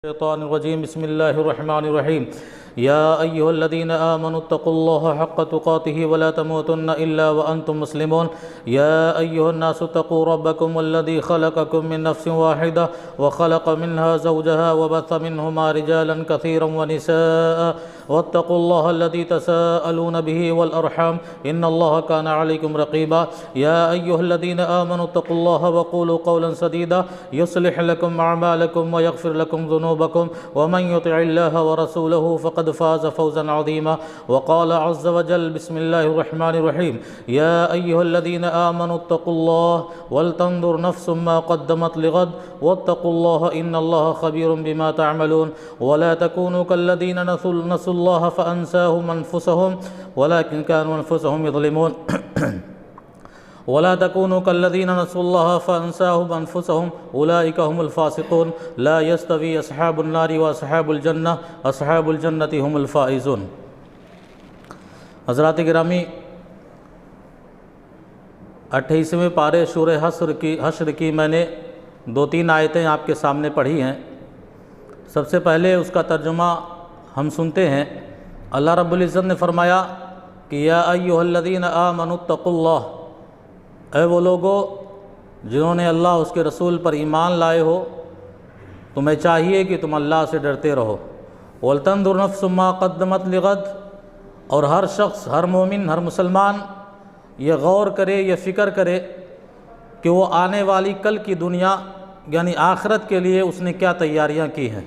الشيطان الرجيم بسم الله الرحمن الرحيم يا أيها الذين آمنوا اتقوا الله حق تقاته ولا تموتن إلا وأنتم مسلمون يا أيها الناس اتقوا ربكم الذي خلقكم من نفس واحدة وخلق منها زوجها وبث منهما رجالا كثيرا ونساء واتقوا الله الذي تساءلون به والأرحام إن الله كان عليكم رقيبا يا أيها الذين آمنوا اتقوا الله وقولوا قولا سديدا يصلح لكم أعمالكم ويغفر لكم ذنوبكم ومن يطع الله ورسوله فقد فاز فوزا عظيما وقال عز وجل بسم الله الرحمن الرحيم يا أيها الذين آمنوا اتقوا الله ولتنظر نفس ما قدمت لغد واتقوا الله إن الله خبير بما تعملون ولا تكونوا كالذين نسوا الله فأنساهم أنفسهم ولكن كانوا أنفسهم يظلمون ولا تكونوا كالذين نسوا الله فأنساهم أنفسهم أولئك هم الفاسقون لا يستوي أصحاب النار وأصحاب الجنة أصحاب الجنة هم الفائزون۔ حضرات گرامی، 28ویں پارے سورہ حشر کی میں نے 2-3 آیتیں آپ کے سامنے پڑھی ہیں۔ سب سے پہلے اس کا ترجمہ ہم سنتے ہیں۔ اللہ رب العزت نے فرمایا کہ یا ایھا الذین آمنوا اتقوا اللہ، اے وہ لوگو جنہوں نے اللہ اس کے رسول پر ایمان لائے ہو، تمہیں چاہیے کہ تم اللہ سے ڈرتے رہو۔ وَلْتَنْظُرْ نَفْسٌ مَا قَدَّمَتْ لِغَدٍ، اور ہر شخص، ہر مومن، ہر مسلمان یہ غور کرے، یہ فکر کرے کہ وہ آنے والی کل کی دنیا یعنی آخرت کے لیے اس نے کیا تیاریاں کی ہیں۔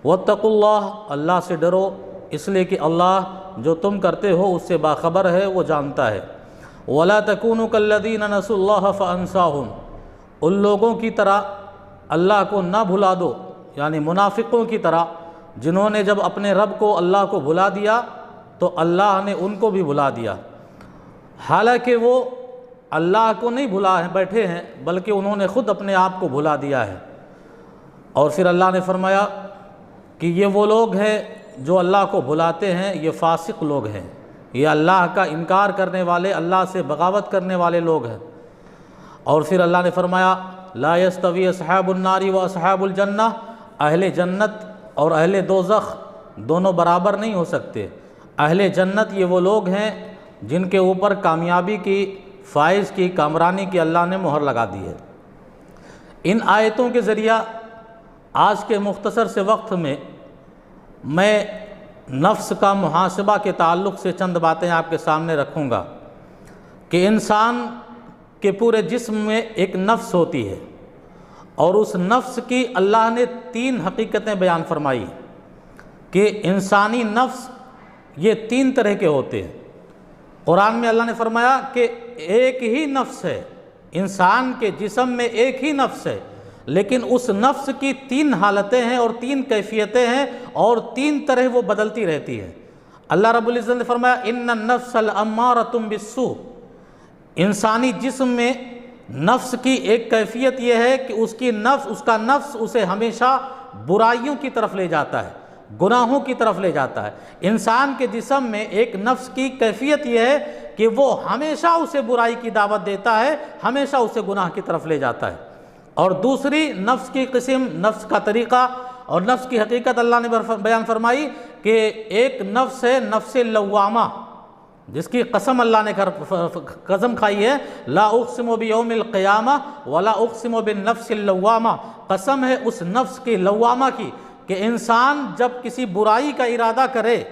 وَاتَّقُوا اللَّهَ، اللہ سے ڈرو، اس لیے کہ اللہ جو تم کرتے ہو اس سے باخبر ہے، وہ جانتا ہے۔ وَلَا تَكُونُوا كَالَّذِينَ نَسُوا اللَّهَ فَأَنسَاهُمْ، ان لوگوں کی طرح اللہ کو نہ بھلا دو، یعنی منافقوں کی طرح جنہوں نے جب اپنے رب کو، اللہ کو بھلا دیا تو اللہ نے ان کو بھی بھلا دیا، حالانکہ وہ اللہ کو نہیں بھلا بیٹھے ہیں بلکہ انہوں نے خود اپنے آپ کو بھلا دیا ہے۔ اور پھر اللہ نے فرمایا کہ یہ وہ لوگ ہیں جو اللہ کو بھلاتے ہیں، یہ فاسق لوگ ہیں، یہ اللہ کا انکار کرنے والے، اللہ سے بغاوت کرنے والے لوگ ہیں۔ اور پھر اللہ نے فرمایا لا یستوی اصحاب النار و اصحاب الجنہ، اہل جنت اور اہل دوزخ دونوں برابر نہیں ہو سکتے۔ اہل جنت یہ وہ لوگ ہیں جن کے اوپر کامیابی کی، فائز کی، کامرانی کی اللہ نے مہر لگا دی ہے۔ ان آیتوں کے ذریعہ آج کے مختصر سے وقت میں نفس کا محاسبہ کے تعلق سے چند باتیں آپ کے سامنے رکھوں گا کہ انسان کے پورے جسم میں ایک نفس ہوتی ہے، اور اس نفس کی اللہ نے 3 حقیقتیں بیان فرمائی کہ انسانی نفس یہ 3 طرح کے ہوتے ہیں۔ قرآن میں اللہ نے فرمایا کہ ایک ہی نفس ہے، انسان کے جسم میں ایک ہی نفس ہے، لیکن اس نفس کی 3 حالتیں ہیں اور 3 کیفیتیں ہیں اور 3 طرح وہ بدلتی رہتی ہیں۔ اللہ رب العزت نے فرمایا ان النفس لامارۃ بالسوء، انسانی جسم میں نفس کی ایک کیفیت یہ ہے کہ اس کا نفس اسے ہمیشہ برائیوں کی طرف لے جاتا ہے، گناہوں کی طرف لے جاتا ہے۔ انسان کے جسم میں ایک نفس کی کیفیت یہ ہے کہ وہ ہمیشہ اسے برائی کی دعوت دیتا ہے، ہمیشہ اسے گناہ کی طرف لے جاتا ہے۔ اور دوسری نفس کی قسم، نفس کا طریقہ اور نفس کی حقیقت اللہ نے بیان فرمائی کہ ایک نفس ہے نفس لوامہ، جس کی قسم اللہ نے قسم کھائی ہے لا اقسم بیوم القیامہ ولا اقسم بالنفس اللوامہ، قسم ہے اس نفس کی لوامہ کی کہ انسان جب کسی برائی کا ارادہ کرے،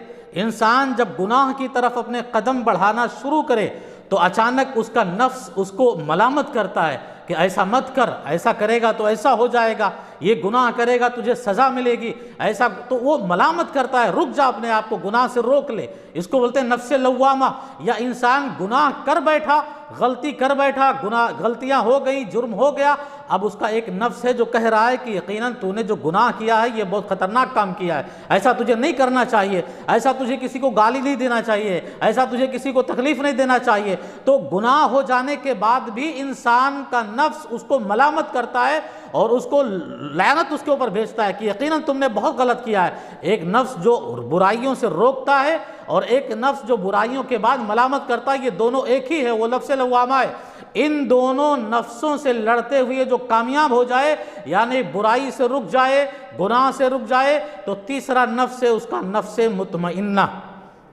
انسان جب گناہ کی طرف اپنے قدم بڑھانا شروع کرے تو اچانک اس کا نفس اس کو ملامت کرتا ہے کہ ایسا مت کر، ایسا کرے گا تو ایسا ہو جائے گا، یہ گناہ کرے گا تجھے سزا ملے گی، ایسا تو وہ ملامت کرتا ہے، رک جا، اپنے آپ کو گناہ سے روک لے۔ اس کو بولتے ہیں نفس لوامہ۔ یا انسان گناہ کر بیٹھا، غلطی کر بیٹھا، غلطیاں ہو گئی، جرم ہو گیا، اب اس کا ایک نفس ہے جو کہہ رہا ہے کہ یقیناً تو نے جو گناہ کیا ہے یہ بہت خطرناک کام کیا ہے، ایسا تجھے نہیں کرنا چاہیے، ایسا تجھے کسی کو گالی نہیں دینا چاہیے، ایسا تجھے کسی کو تکلیف نہیں دینا چاہیے۔ تو گناہ ہو جانے کے بعد بھی انسان کا نفس اس کو ملامت کرتا ہے اور اس کو لعنت اس کے اوپر بھیجتا ہے کہ یقیناً تم نے بہت غلط کیا ہے۔ ایک نفس جو برائیوں سے روکتا ہے اور ایک نفس جو برائیوں کے بعد ملامت کرتا ہے، یہ دونوں ایک ہی ہے، وہ نفس لوامہ ہے۔ ان دونوں نفسوں سے لڑتے ہوئے جو کامیاب ہو جائے، یعنی برائی سے رک جائے، گناہ سے رک جائے، تو تیسرا نفس ہے اس کا نفس مطمئنہ،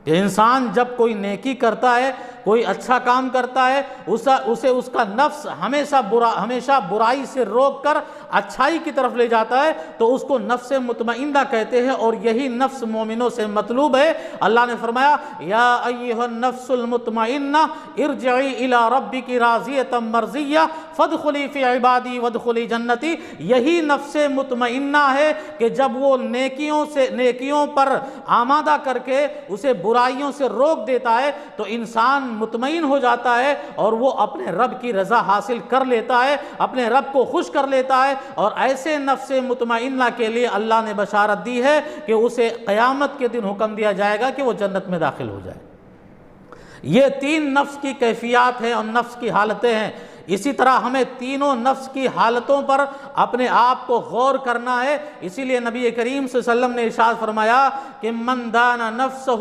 کہ انسان جب کوئی نیکی کرتا ہے، کوئی اچھا کام کرتا ہے، اسے اس کا نفس ہمیشہ برائی سے روک کر اچھائی کی طرف لے جاتا ہے، تو اس کو نفس مطمئنہ کہتے ہیں، اور یہی نفس مومنوں سے مطلوب ہے۔ اللہ نے فرمایا یا ایھا النفس المطمئنہ ارجعی الی ربک راضیۃ مرضیہ فادخلی فی عبادی وادخلی جنتی۔ یہی نفس مطمئنہ ہے کہ جب وہ نیکیوں پر آمادہ کر کے اسے برائیوں سے روک دیتا ہے تو انسان مطمئن ہو جاتا ہے اور وہ اپنے رب کی رضا حاصل کر لیتا ہے، اپنے رب کو خوش کر لیتا ہے۔ اور ایسے نفس مطمئنہ کے لیے اللہ نے بشارت دی ہے کہ اسے قیامت کے دن حکم دیا جائے گا کہ وہ جنت میں داخل ہو جائے۔ یہ تین نفس کی کیفیات ہیں اور نفس کی حالتیں ہیں۔ اسی طرح ہمیں تینوں نفس کی حالتوں پر اپنے آپ کو غور کرنا ہے۔ اسی لیے نبی کریم صلی اللہ علیہ وسلم نے ارشاد فرمایا کہ من دان نفسہ،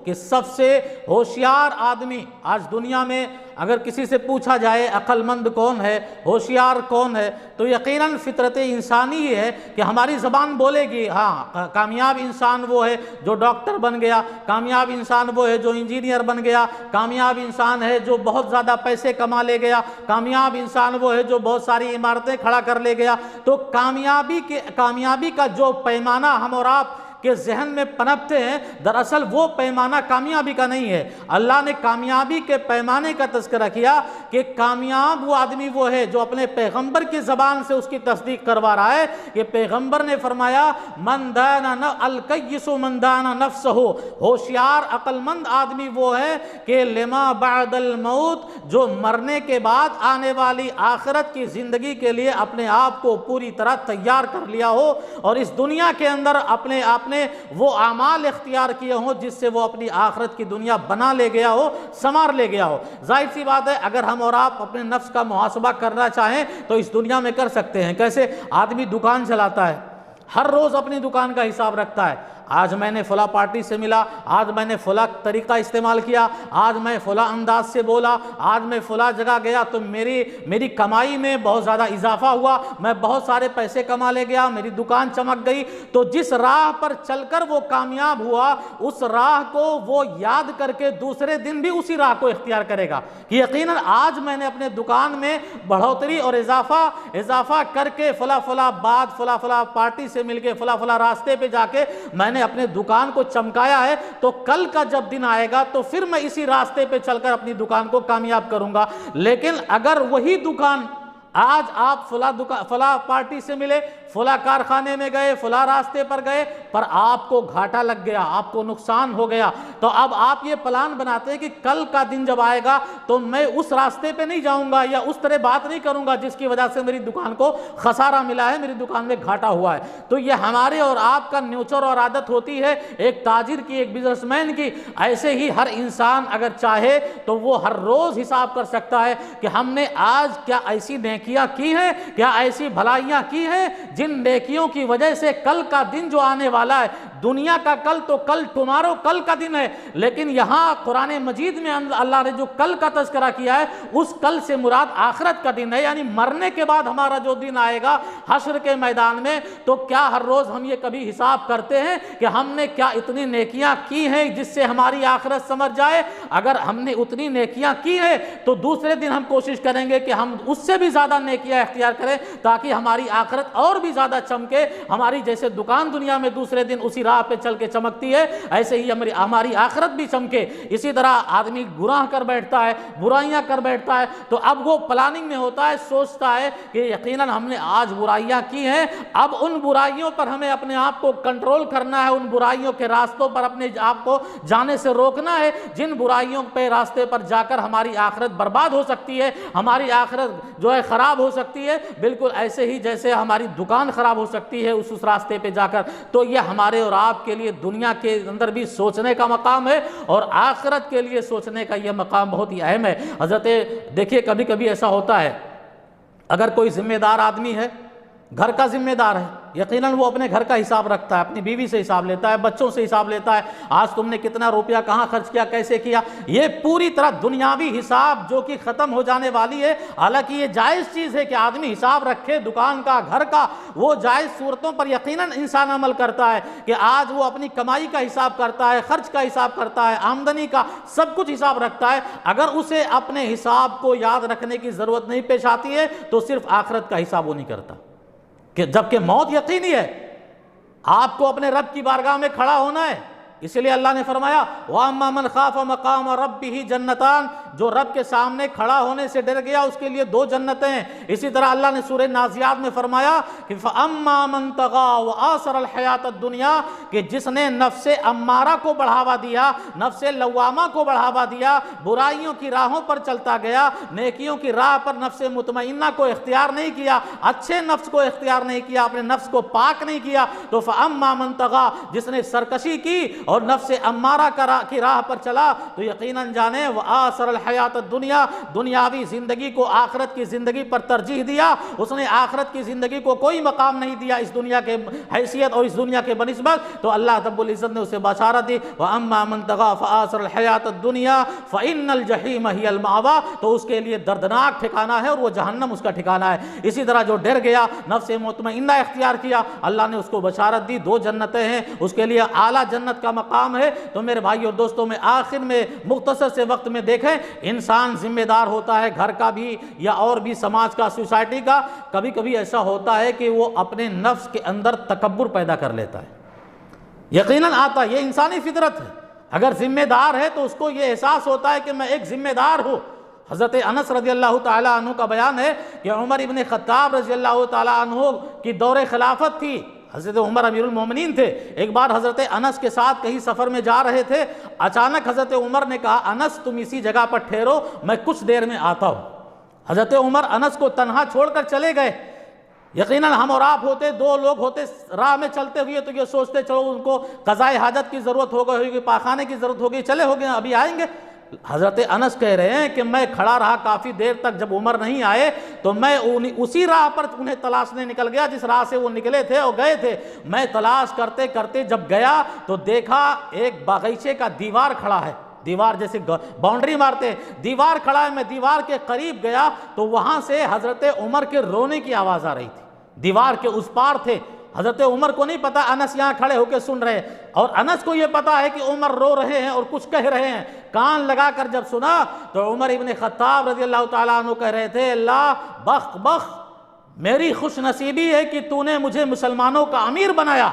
کہ سب سے ہوشیار آدمی آج دنیا میں اگر کسی سے پوچھا جائے عقل مند کون ہے، ہوشیار کون ہے، تو یقیناً فطرت انسانی یہ ہے کہ ہماری زبان بولے گی ہاں کامیاب انسان وہ ہے جو ڈاکٹر بن گیا، کامیاب انسان وہ ہے جو انجینئر بن گیا، کامیاب انسان ہے جو بہت زیادہ پیسے کما لے گیا، کامیاب انسان وہ ہے جو بہت ساری عمارتیں کھڑا کر لے گیا۔ تو کامیابی کا جو پیمانہ ہم اور آپ کے ذہن میں پنپتے ہیں، دراصل وہ پیمانہ کامیابی کا نہیں ہے۔ اللہ نے کامیابی کے پیمانے کا تذکرہ کیا کہ کامیاب وہ آدمی وہ ہے جو اپنے پیغمبر کی زبان سے اس کی تصدیق کروا رہا ہے۔ کہ پیغمبر نے فرمایا الکیس من دان نفسہ، ہوشیار عقل مند آدمی وہ ہے کہ لما بعد الموت، جو مرنے کے بعد آنے والی آخرت کی زندگی کے لیے اپنے آپ کو پوری طرح تیار کر لیا ہو، اور اس دنیا کے اندر اپنے آپ نے وہ اعمال اختیار کیے ہوں جس سے وہ اپنی آخرت کی دنیا بنا لے گیا ہو، سنوار لے گیا ہو۔ ظاہر سی بات ہے اگر ہم اور آپ اپنے نفس کا محاسبہ کرنا چاہیں تو اس دنیا میں کر سکتے ہیں۔ کیسے؟ آدمی دکان چلاتا ہے، ہر روز اپنی دکان کا حساب رکھتا ہے، آج میں نے فلاں پارٹی سے ملا، آج میں نے فلاں طریقہ استعمال کیا، آج میں فلاں انداز سے بولا، آج میں فلاں جگہ گیا تو میری کمائی میں بہت زیادہ اضافہ ہوا، میں بہت سارے پیسے کما لے گیا، میری دکان چمک گئی۔ تو جس راہ پر چل کر وہ کامیاب ہوا، اس راہ کو وہ یاد کر کے دوسرے دن بھی اسی راہ کو اختیار کرے گا کہ یقیناً آج میں نے اپنے دکان میں بڑھوتری اور اضافہ کر کے فلاں بات فلاں پارٹی سے مل کے فلاں راستے پہ جا کے میں نے اپنے دکان کو چمکایا ہے، تو کل کا جب دن آئے گا تو پھر میں اسی راستے پہ چل کر اپنی دکان کو کامیاب کروں گا۔ لیکن اگر وہی دکان آج آپ فلاں پارٹی سے ملے، فلاں کارخانے میں گئے، فلاں راستے پر گئے، پر آپ کو گھاٹا لگ گیا، آپ کو نقصان ہو گیا، تو اب آپ یہ پلان بناتے ہیں کہ کل کا دن جب آئے گا تو میں اس راستے پہ نہیں جاؤں گا یا اس طرح بات نہیں کروں گا جس کی وجہ سے میری دکان کو خسارہ ملا ہے، میری دکان میں گھاٹا ہوا ہے۔ تو یہ ہمارے اور آپ کا نیچر اور عادت ہوتی ہے، ایک تاجر کی، ایک بزنس مین کی۔ ایسے ہی ہر انسان اگر چاہے تو وہ ہر روز حساب کر سکتا ہے کہ ہم نے آج کیا ایسی نیکیاں کی ہیں، کیا ایسی بھلائیاں کی ہیں جن نیکیوں کی وجہ سے کل کا دن جو آنے والا ہے، دنیا کا کل تو کل ٹمارو کل کا دن ہے، لیکن یہاں قرآن مجید میں اللہ نے جو کل کا تذکرہ کیا ہے اس کل سے مراد آخرت کا دن ہے، یعنی مرنے کے بعد ہمارا جو دن آئے گا حشر کے میدان میں۔ تو کیا ہر روز ہم یہ کبھی حساب کرتے ہیں کہ ہم نے کیا اتنی نیکیاں کی ہیں جس سے ہماری آخرت سمجھ جائے؟ اگر ہم نے اتنی نیکیاں کی ہیں تو دوسرے دن ہم کوشش کریں گے کہ ہم اس سے بھی زیادہ نیکیاں اختیار کریں تاکہ ہماری آخرت اور بھی زیادہ چمکے۔ ہماری جیسے دکان دنیا میں دوسرے دن اسی راہ پہ چل کے چمکتی ہے، ایسے ہی ہماری آخرت بھی چمکے۔ اسی طرح آدمی گناہ کر بیٹھتا ہے، برائیاں کر بیٹھتا ہے، تو اب وہ پلاننگ میں ہوتا ہے، سوچتا ہے کہ یقیناً ہم نے آج برائیاں کی ہیں، اب ان برائیوں پر ہمیں اپنے آپ کو کنٹرول کرنا ہے، ان برائیوں کے راستوں پر اپنے آپ کو جانے سے روکنا ہے جن برائیوں پہ راستے پر جا کر ہماری آخرت برباد ہو سکتی ہے، ہماری آخرت جو ہے خراب ہو سکتی ہے، بالکل ایسے ہی جیسے ہماری دکان خراب ہو سکتی ہے اس راستے پہ جا کر۔ تو یہ ہمارے اور آپ کے لیے دنیا کے اندر بھی سوچنے کا مقام ہے اور آخرت کے لیے سوچنے کا یہ مقام بہت ہی اہم ہے۔ حضرت دیکھیے کبھی کبھی ایسا ہوتا ہے، اگر کوئی ذمہ دار آدمی ہے گھر کا ذمہ دار ہے، یقیناً وہ اپنے گھر کا حساب رکھتا ہے، اپنی بیوی سے حساب لیتا ہے، بچوں سے حساب لیتا ہے، آج تم نے کتنا روپیہ کہاں خرچ کیا، کیسے کیا، یہ پوری طرح دنیاوی حساب جو کہ ختم ہو جانے والی ہے۔ حالانکہ یہ جائز چیز ہے کہ آدمی حساب رکھے دکان کا، گھر کا، وہ جائز صورتوں پر یقیناً انسان عمل کرتا ہے کہ آج وہ اپنی کمائی کا حساب کرتا ہے، خرچ کا حساب کرتا ہے، آمدنی کا سب کچھ حساب رکھتا ہے۔ اگر اسے اپنے حساب کو یاد رکھنے کی ضرورت نہیں پیش آتی ہے تو صرف آخرت کا حساب وہ نہیں کرتا، کہ جبکہ موت یقینی ہے، آپ کو اپنے رب کی بارگاہ میں کھڑا ہونا ہے۔ اس لیے اللہ نے فرمایا وَأَمَّا مَنْ خَافَ مَقَامَ رَبِّهِ جَنَّتَانِ، جو رب کے سامنے کھڑا ہونے سے ڈر گیا اس کے لیے 2 جنتیں ہیں۔ اسی طرح اللہ نے سورہ نازعات میں فرمایا کہ فَأَمَّا مَنْ طَغَىٰ وَآثَرَ الْحَيَاةَ الدُّنْيَا، کہ جس نے نفس امارہ کو بڑھاوا دیا، نفس لوامہ کو بڑھاوا دیا، برائیوں کی راہوں پر چلتا گیا، نیکیوں کی راہ پر نفس مطمئنہ کو اختیار نہیں کیا، اچھے نفس کو اختیار نہیں کیا، اپنے نفس کو پاک نہیں کیا، تو فَأَمَّا مَنْ طَغَىٰ، جس نے سرکشی کی اور نفس امارہ کی راہ پر چلا، تو یقیناً جانے وآثر الحیات الدنیا، دنیاوی زندگی کو آخرت کی زندگی پر ترجیح دیا، اس نے آخرت کی زندگی کو کوئی مقام نہیں دیا اس دنیا کے حیثیت اور اس دنیا کے بنسبت، تو اللہ رب العزت نے اسے بشارت دی وَأَمَّا مَنْ طَغَىٰ فَآثَرَ الْحَيَاةَ الدُّنْيَا فَإِنَّ الْجَحِيمَ هِيَ الْمَأْوَىٰ، تو اس کے لیے دردناک ٹھکانہ ہے اور وہ جہنم اس کا ٹھکانہ ہے۔ اسی طرح جو ڈر گیا، نفس مطمئنہ اختیار کیا، اللہ نے اس کو بشارت دی 2 جنتیں ہیں، اس کے لیے اعلیٰ جنت کا مقام ہے۔ تو میرے بھائی اور دوستوں، میں آخر میں مختصر سے وقت میں دیکھیں، انسان ذمہ دار ہوتا ہے، گھر کا بھی یا اور بھی سماج کا، سوسائٹی کا۔ کبھی کبھی ایسا ہوتا ہے کہ وہ اپنے نفس کے اندر تکبر پیدا کر لیتا ہے، یقیناً آتا ہے، یہ انسانی فطرت ہے۔ اگر ذمہ دار ہے تو اس کو یہ احساس ہوتا ہے کہ میں ایک ذمہ دار ہوں۔ حضرت انس رضی اللہ تعالیٰ عنہ کا بیان ہے کہ عمر ابن خطاب رضی اللہ تعالیٰ عنہ کی دور خلافت تھی، حضرت عمر امیر المومنین تھے۔ ایک بار حضرت انس کے ساتھ کہیں سفر میں جا رہے تھے، اچانک حضرت عمر نے کہا انس تم اسی جگہ پر ٹھہرو، میں کچھ دیر میں آتا ہوں۔ حضرت عمر انس کو تنہا چھوڑ کر چلے گئے۔ یقیناً ہم اور آپ ہوتے، 2 لوگ ہوتے راہ میں چلتے ہوئے تو یہ سوچتے چلو ان کو قضائے حاجت کی ضرورت ہو گئی ہوگی، پاخانے کی ضرورت ہوگی، چلے ہو گئے ابھی آئیں گے۔ حضرت انس کہہ رہے ہیں کہ میں کھڑا رہا کافی دیر تک، جب عمر نہیں آئے تو میں اسی راہ پر انہیں تلاشنے نکل گیا جس راہ سے وہ نکلے تھے اور گئے تھے۔ میں تلاش کرتے کرتے جب گیا تو دیکھا ایک باغیچے کا دیوار کھڑا ہے، دیوار جیسے باؤنڈری مارتے ہیں، دیوار کھڑا ہے۔ میں دیوار کے قریب گیا تو وہاں سے حضرت عمر کے رونے کی آواز آ رہی تھی، دیوار کے اس پار تھے۔ حضرت عمر کو نہیں پتا انس یہاں کھڑے ہو کے سن رہے ہیں، اور انس کو یہ پتا ہے کہ عمر رو رہے ہیں اور کچھ کہہ رہے ہیں۔ کان لگا کر جب سنا تو عمر ابن خطاب رضی اللہ تعالیٰ عنہ کہہ رہے تھے اللہ بخ بخ، میری خوش نصیبی ہے کہ تو نے مجھے مسلمانوں کا امیر بنایا۔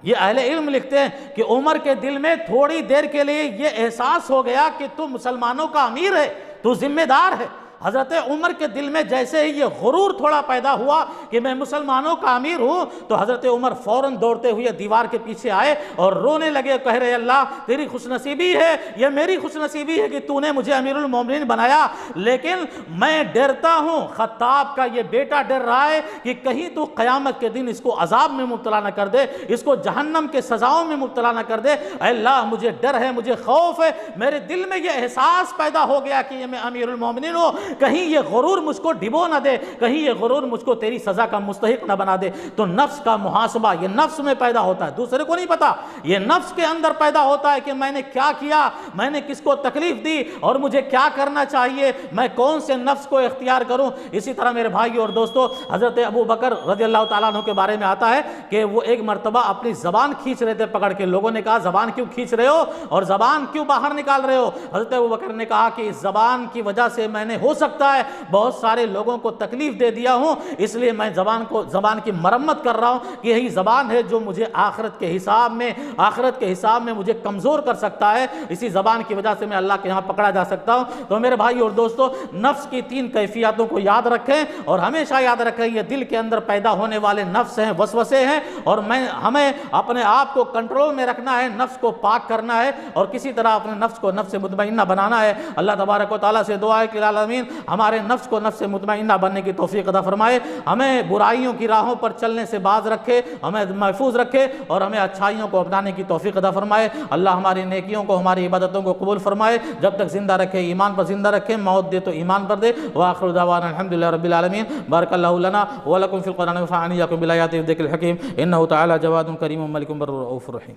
یہ اہل علم لکھتے ہیں کہ عمر کے دل میں تھوڑی دیر کے لیے یہ احساس ہو گیا کہ تو مسلمانوں کا امیر ہے، تو ذمہ دار ہے۔ حضرت عمر کے دل میں جیسے ہی یہ غرور تھوڑا پیدا ہوا کہ میں مسلمانوں کا امیر ہوں، تو حضرت عمر فوراً دوڑتے ہوئے دیوار کے پیچھے آئے اور رونے لگے، کہہ رہے اللہ تیری خوش نصیبی ہے، یہ میری خوش نصیبی ہے کہ تو نے مجھے امیر المومنین بنایا، لیکن میں ڈرتا ہوں، خطاب کا یہ بیٹا ڈر رہا ہے کہ کہیں تو قیامت کے دن اس کو عذاب میں مبتلا نہ کر دے، اس کو جہنم کے سزاؤں میں مبتلا نہ کر دے۔ اے اللہ مجھے ڈر ہے، مجھے خوف ہے، میرے دل میں یہ احساس پیدا ہو گیا کہ یہ میں امیر المومنین ہوں، کہیں یہ غرور مجھ کو ڈبو نہ دے، کہیں یہ غرور مجھ کو تیری سزا کا مستحق نہ بنا دے۔ تو نفس کا محاسبہ یہ نفس میں پیدا ہوتا ہے، دوسرے کو نہیں پتا، یہ نفس کے اندر پیدا ہوتا ہے کہ میں نے کیا کیا، میں نے کس کو تکلیف دی اور مجھے کیا کرنا چاہیے، میں کون سے نفس کو اختیار کروں۔ اسی طرح میرے بھائی اور دوستو، حضرت ابو بکر رضی اللہ تعالیٰ عنہ کے بارے میں آتا ہے کہ وہ ایک مرتبہ اپنی زبان کھینچ رہے تھے پکڑ کے، لوگوں نے کہا زبان کیوں کھینچ رہے ہو اور زبان کیوں باہر نکال رہے ہو؟ حضرت ابو بکر نے کہا کہ اس زبان کی وجہ سے میں نے ہو سکتا ہے بہت سارے لوگوں کو تکلیف دے دیا ہوں، اس لیے میں زبان کی مرمت کر رہا ہوں کہ یہی زبان ہے جو مجھے آخرت کے حساب میں مجھے کمزور کر سکتا ہے، اسی زبان کی وجہ سے میں اللہ کے یہاں پکڑا جا سکتا ہوں۔ تو میرے بھائی اور دوستو، نفس کی 3 کیفیتوں کو یاد رکھیں اور ہمیشہ یاد رکھیں یہ دل کے اندر پیدا ہونے والے نفس ہیں، وسوسے ہیں، اور ہمیں اپنے آپ کو کنٹرول میں رکھنا ہے، نفس کو پاک کرنا ہے اور کسی طرح اپنے نفس کو نفس مطمئنہ بنانا ہے۔ اللہ تبارک و تعالیٰ سے دعا ہے کہ العالمین ہمارے نفس کو نفس مطمئنہ بننے کی توفیق عطا فرمائے، ہمیں برائیوں کی راہوں پر چلنے سے باز رکھے، ہمیں محفوظ رکھے اور ہمیں اچھائیوں کو اپنانے کی توفیق عطا فرمائے۔ اللہ ہماری نیکیوں کو، ہماری عبادتوں کو قبول فرمائے، جب تک زندہ رکھے ایمان پر زندہ رکھے، موت دے تو ایمان پر دے۔ وآخر دعوانا الحمدللہ رب العالمین۔ بارک اللہ لنا ولکم فی القرآن ونفعنی وإیاکم بالآیات والذکر الحکیم، انہ تعالی جواد کریم ملک بر رؤوف رحیم۔